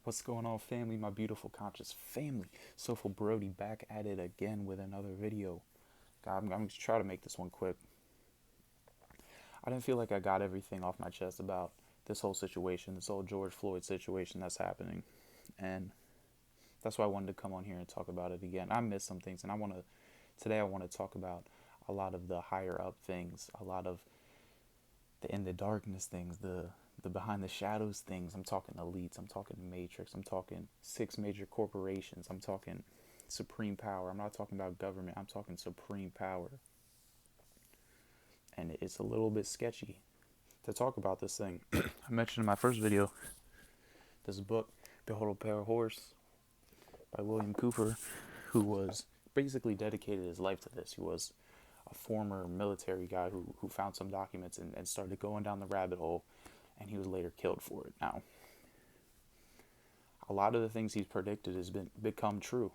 What's going on, family? My beautiful conscious family. Soulful Brody back at it again with another video. God, I'm going to try to make this one quick. I didn't feel like I got everything off my chest about this whole situation, this whole George Floyd situation that's happening. And that's why I wanted to come on here and talk about it again. I missed some things, and today I want to talk about a lot of the higher up things, a lot of the in the darkness things, the behind the shadows things. I'm talking elites, I'm talking matrix, I'm talking six major corporations, I'm talking supreme power. I'm not talking about government, I'm talking supreme power. And it's a little bit sketchy to talk about this thing. I mentioned in my first video this book, Behold a Pale Horse, by William Cooper, who was basically dedicated his life to this. He was a former military guy who found some documents and started going down the rabbit hole, and he was later killed for it. Now, a lot of the things he's predicted has become true,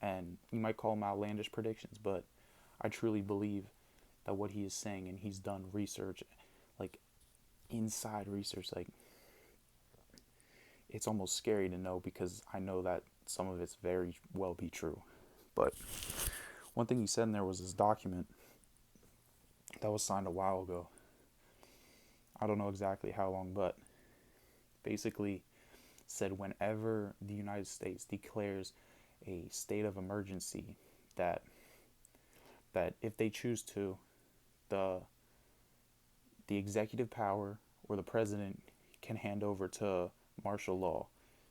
and you might call them outlandish predictions, but I truly believe that what he is saying, and he's done research, like inside research, like it's almost scary to know, because I know that some of it's very well be true. But one thing he said in there was this document that was signed a while ago. I don't know exactly how long, but basically said whenever the United States declares a state of emergency, that if they choose to, the executive power or the president can hand over to martial law,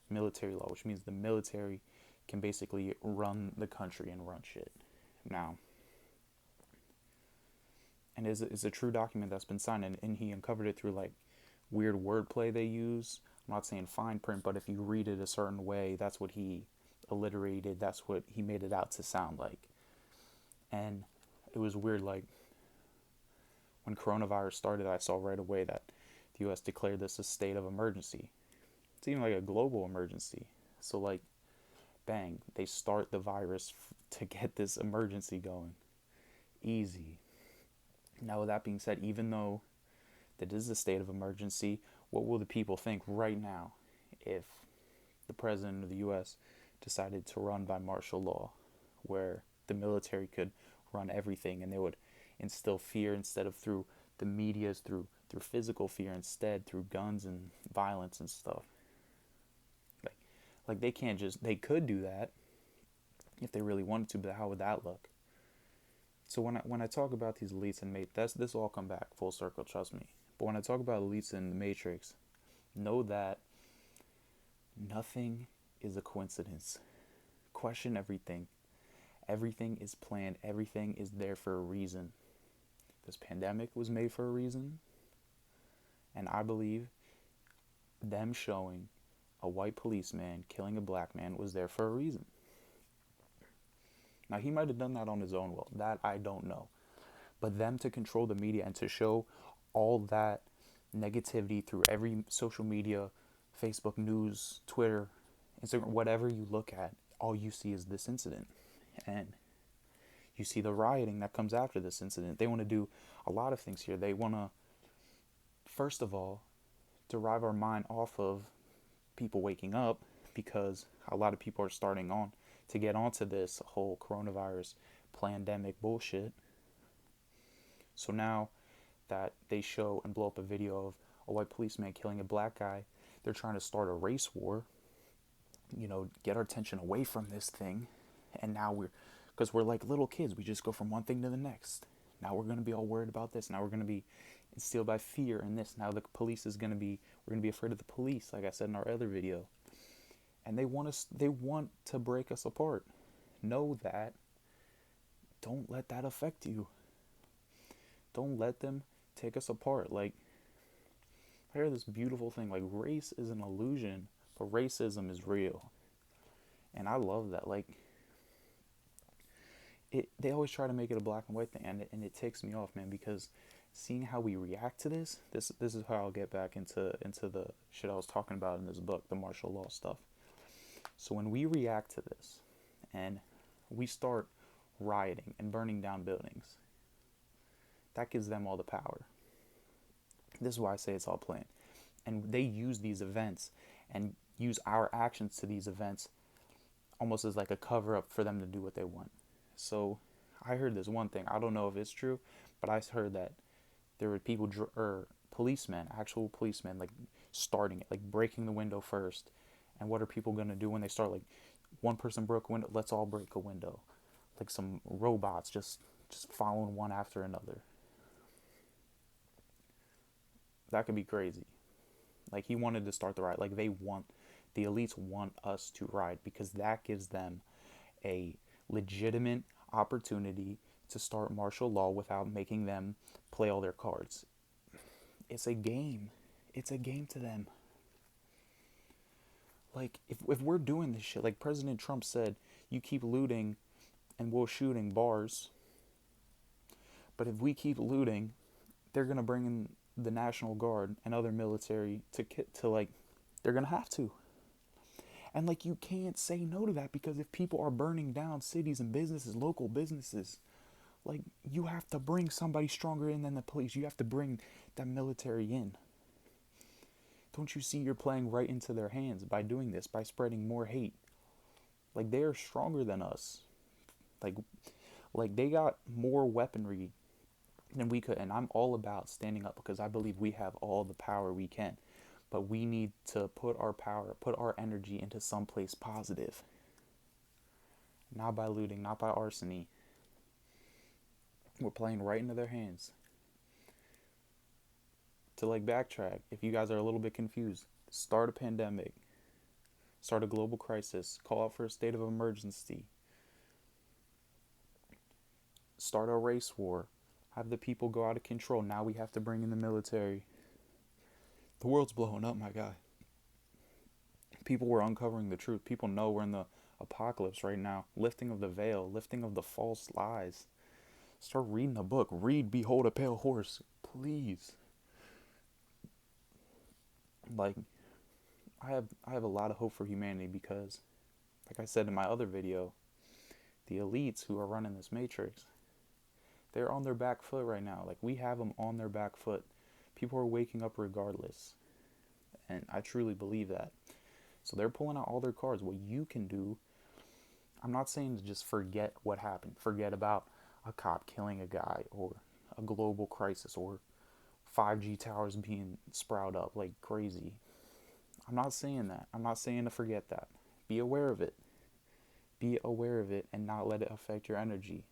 military law, which means the military can basically run the country and run shit. Now, and it's a true document that's been signed, and he uncovered it through like weird wordplay they use. I'm not saying fine print, but if you read it a certain way, that's what he alliterated, that's what he made it out to sound like. And it was weird, like when coronavirus started, I saw right away that the US declared this a state of emergency. It's even like a global emergency. So like, bang, they start the virus to get this emergency going. Easy. Now, with that being said, even though that is a state of emergency, what will the people think right now if the president of the US decided to run by martial law, where the military could run everything, and they would instill fear instead of through the medias, through physical fear instead, through guns and violence and stuff. Like they could do that if they really wanted to, but how would that look? So when I talk about these elites and matrix, this will all come back full circle, trust me. But when I talk about elites in the matrix, know that nothing is a coincidence. Question everything. Everything is planned. Everything is there for a reason. This pandemic was made for a reason, and I believe them showing a white policeman killing a black man was there for a reason. Now, he might have done that on his own will. That I don't know. But them to control the media and to show all that negativity through every social media, Facebook news, Twitter, Instagram, whatever you look at, all you see is this incident. And you see the rioting that comes after this incident. They want to do a lot of things here. They want to, first of all, derive our mind off of people waking up, because a lot of people are starting on to get onto this whole coronavirus pandemic bullshit. So now that they show and blow up a video of a white policeman killing a black guy, they're trying to start a race war, get our attention away from this thing. And now because we're like little kids, we just go from one thing to the next. Now we're going to be all worried about this. Now we're going to be instilled by fear in this. Now the police we're going to be afraid of the police, like I said in our other video. And they want to break us apart. Know that. Don't let that affect you. Don't let them take us apart. Like, I hear this beautiful thing, like, race is an illusion, but racism is real. And I love that. Like, they always try to make it a black and white thing, and it ticks me off, man, because seeing how we react to this is how I'll get back into the shit I was talking about in this book, the martial law stuff. So when we react to this and we start rioting and burning down buildings, that gives them all the power. This is why I say it's all planned. And they use these events and use our actions to these events almost as like a cover up for them to do what they want. So I heard this one thing. I don't know if it's true, but I heard that there were people or policemen, actual policemen, like starting it, like breaking the window first. And what are people gonna do when they start? Like, one person broke a window, let's all break a window. Like some robots just following one after another. That could be crazy. Like, he wanted to start the riot. Like, the elites want us to riot because that gives them a legitimate opportunity to start martial law without making them play all their cards. It's a game. It's a game to them. Like, if we're doing this shit, like President Trump said, you keep looting and we'll shooting bars. But if we keep looting, they're going to bring in the National Guard and other military to like, they're going to have to. And like, you can't say no to that, because if people are burning down cities and businesses, local businesses, like, you have to bring somebody stronger in than the police. You have to bring that military in. Don't you see you're playing right into their hands by doing this, by spreading more hate? Like, they are stronger than us. Like they got more weaponry than we could. And I'm all about standing up because I believe we have all the power we can. But we need to put our power, put our energy into someplace positive. Not by looting, not by arson. We're playing right into their hands. To like backtrack, if you guys are a little bit confused, start a pandemic, start a global crisis, call out for a state of emergency, start a race war, have the people go out of control. Now we have to bring in the military. The world's blowing up, my guy. People were uncovering the truth. People know we're in the apocalypse right now. Lifting of the veil, lifting of the false lies. Start reading the book. Read Behold a Pale Horse. Please. Like, I have a lot of hope for humanity because, like I said in my other video, the elites who are running this matrix, they're on their back foot right now. Like, we have them on their back foot. People are waking up regardless. And I truly believe that. So they're pulling out all their cards. What you can do, I'm not saying to just forget what happened. Forget about a cop killing a guy or a global crisis or 5G towers being sprouted up like crazy. I'm not saying that. I'm not saying to forget that. Be aware of it. Be aware of it and not let it affect your energy.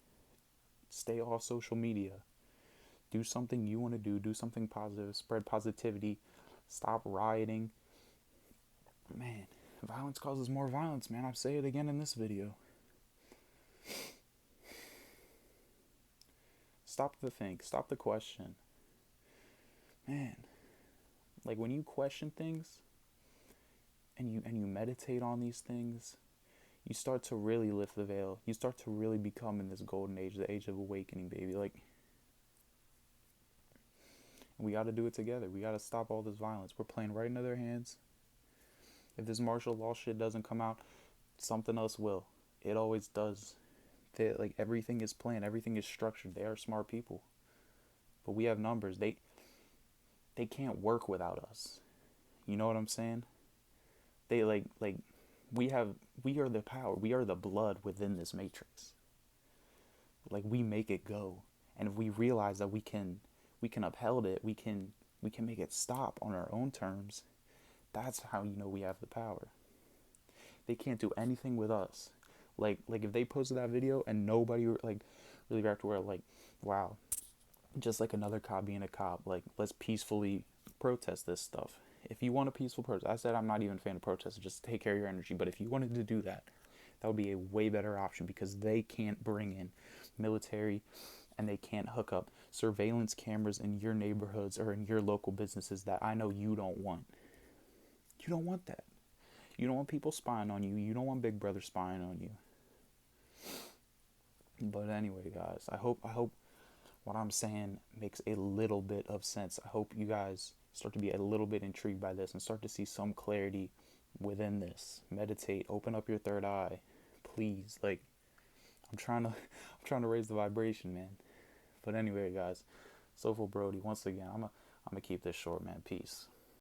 Stay off social media. Do something you want to do. Do something positive. Spread positivity. Stop rioting. Man, violence causes more violence, man. I'll say it again in this video. Stop the think. Stop the question. Man, like, when you question things and you meditate on these things, you start to really lift the veil. You start to really become in this golden age, the age of awakening, baby. Like, we got to do it together. We got to stop all this violence. We're playing right into their hands. If this martial law shit doesn't come out, something else will. It always does. Like, everything is planned. Everything is structured. They are smart people. But we have numbers. They can't work without us. You know what I'm saying? They like we are the power. We are the blood within this matrix. Like, we make it go. And if we realize that we can uphold it, we can make it stop on our own terms. That's how you know we have the power. They can't do anything with us. Like if they posted that video and nobody like really reacted, where like, wow, just like another cop being a cop. Like, let's peacefully protest this stuff. If you want a peaceful protest, I said I'm not even a fan of protests. Just take care of your energy. But if you wanted to do that, that would be a way better option, because they can't bring in military and they can't hook up surveillance cameras in your neighborhoods or in your local businesses that I know you don't want. You don't want that. You don't want people spying on you. You don't want Big Brother spying on you. But anyway, guys, I hope what I'm saying makes a little bit of sense. I hope you guys start to be a little bit intrigued by this and start to see some clarity within this. Meditate, open up your third eye, please. Like, I'm trying to raise the vibration, man. But anyway, guys, Soulful Brody, once again, I'm gonna keep this short, man. Peace.